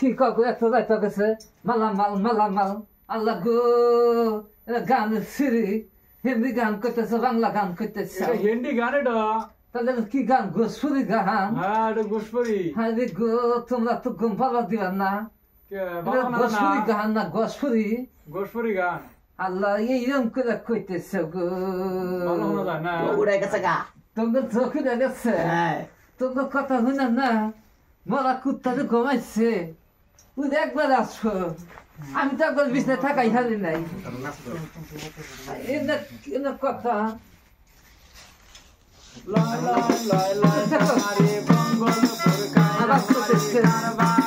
কি কাকু এত যাইতে গেছে মালামাল আল্লাহ গো এটা গান সিরি হিন্দি গান করতেছে বাংলা গান করতেছে হিন্দি গান এটা তাহলে কি গান গোসপুরি গান হ্যাঁ এটা গোসপুরি হ্যাঁ রে গো তোমরা তো ঘুম পাবা দিবা না গোসপুরি গান না গোসপুরি গান আল্লাহ এইরকম করে কইতেছে গো উড়ে গেছে গা তোমার চোখে গেছে তোমার কথা শুনে না মরা কুত্তাতে ঘুমাইছে তুই একবার আসো আমি তো একবার বিছনে থাকাই হারি নাই এনে কথা লাই লাই লাই লাই